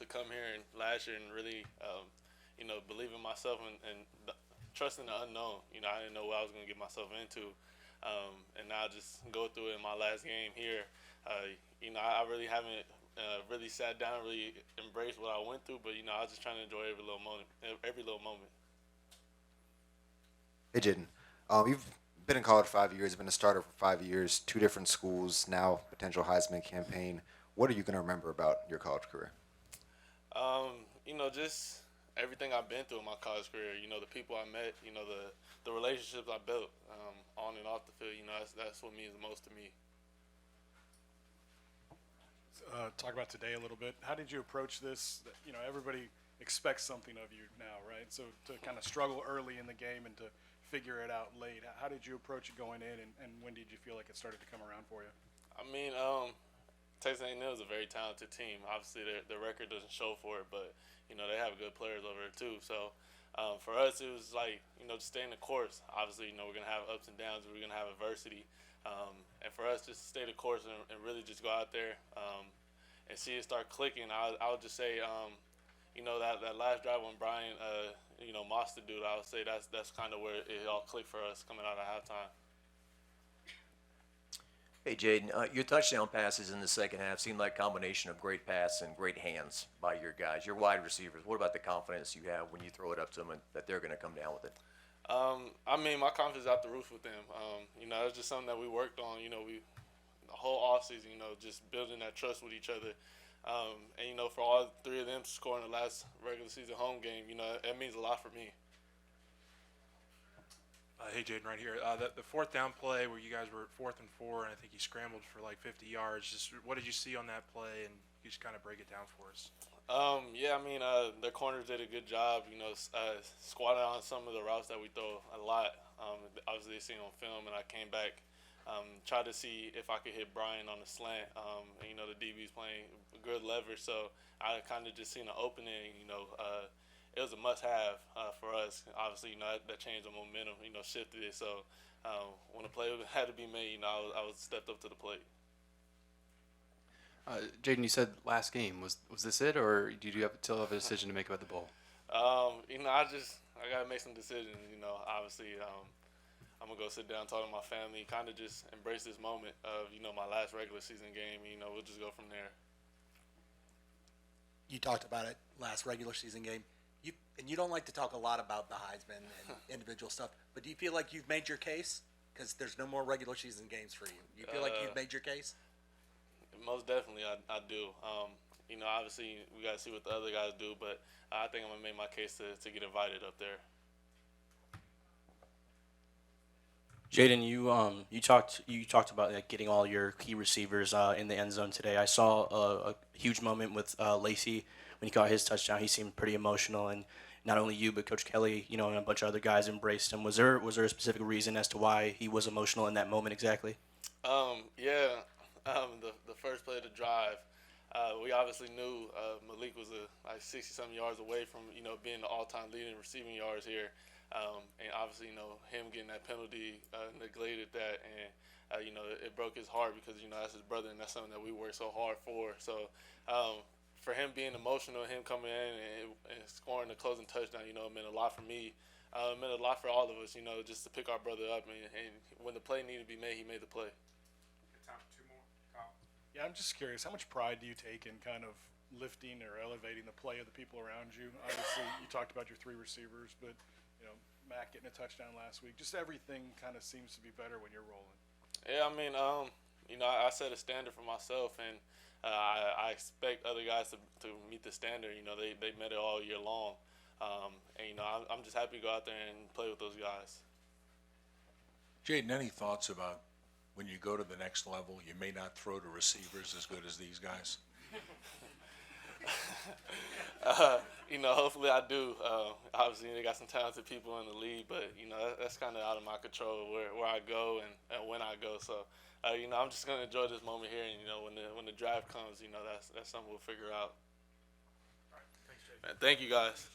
to come here and last year and really, believe in myself and trusting the unknown. I didn't know what I was going to get myself into. And now just go through it in my last game here. I really haven't really sat down, really embraced what I went through, but I was just trying to enjoy every little moment, every little moment. Hey, Jayden. You've been in college 5 years, been a starter for 5 years, two different schools, now potential Heisman campaign. What are you going to remember about your college career? Just everything I've been through in my college career. The people I met. The relationships I built on and off the field. That's what means the most to me. Talk about today a little bit. How did you approach this? Everybody expects something of you now, right? So to kind of struggle early in the game and to figure it out late, how did you approach it going in, and when did you feel like it started to come around for you? I mean, Texas A&M is a very talented team. Obviously, their record doesn't show for it, but they have good players over there too. So for us, it was like just staying the course. Obviously, we're gonna have ups and downs. We're gonna have adversity, and for us, just stay the course and really just go out there and see it start clicking. I would just say, that last drive when Brian, Monster dude, I would say that's kind of where it all clicked for us coming out of halftime. Hey, Jayden, your touchdown passes in the second half seemed like a combination of great pass and great hands by your guys, your wide receivers. What about the confidence you have when you throw it up to them and that they're going to come down with it? I mean, my confidence is out the roof with them. It's just something that we worked on. We the whole offseason, just building that trust with each other. And for all three of them to score in the last regular season home game, it means a lot for me. Hey, Jayden, right here. The fourth down play where you guys were at 4th and 4, and I think you scrambled for like 50 yards. Just what did you see on that play, and you just kind of break it down for us? Yeah, I mean, their corners did a good job, squatting on some of the routes that we throw a lot. Obviously, they seen on film, and I came back, tried to see if I could hit Brian on the slant. The DB's playing good leverage, so I kind of just seen an opening, it was a must-have for us. Obviously, that changed the momentum, shifted it. So when the play had to be made, I was stepped up to the plate. Jayden, you said last game. Was this it, or did you still have a decision to make about the bowl? I gotta make some decisions. Obviously, I'm gonna go sit down, talk to my family, kind of just embrace this moment of my last regular season game. We'll just go from there. You talked about it last regular season game. You don't like to talk a lot about the Heisman and individual stuff, but do you feel like you've made your case? Because there's no more regular season games for you. You feel like you've made your case? Most definitely, I do. Obviously, we got to see what the other guys do, but I think I'm going to make my case to get invited up there. Jayden, you talked about getting all your key receivers in the end zone today. I saw a huge moment with Lacey when he caught his touchdown. He seemed pretty emotional, and not only you but Coach Kelly, and a bunch of other guys embraced him. Was there a specific reason as to why he was emotional in that moment exactly? Yeah, the first play of the drive, we obviously knew Malik was like 60-something yards away from being the all-time leader in receiving yards here. And obviously, him getting that penalty neglected that, and it broke his heart because that's his brother, and that's something that we worked so hard for. So for him being emotional, him coming in and scoring the closing touchdown, it meant a lot for me. It meant a lot for all of us, just to pick our brother up, and when the play needed to be made, he made the play. Time for two more. Kyle. Yeah, I'm just curious, how much pride do you take in kind of lifting or elevating the play of the people around you? Obviously, you talked about your three receivers, but Matt getting a touchdown last week. Just everything kind of seems to be better when you're rolling. Yeah, I mean, I set a standard for myself, and I expect other guys to meet the standard. They met it all year long, and I'm just happy to go out there and play with those guys. Jayden, any thoughts about when you go to the next level, you may not throw to receivers as good as these guys? Hopefully I do. Obviously, they got some talented people in the league, but that's kind of out of my control where I go and when I go. So, I'm just gonna enjoy this moment here, and when the drive comes, that's something we'll figure out. All right. Thanks, Jayden. Man, thank you guys.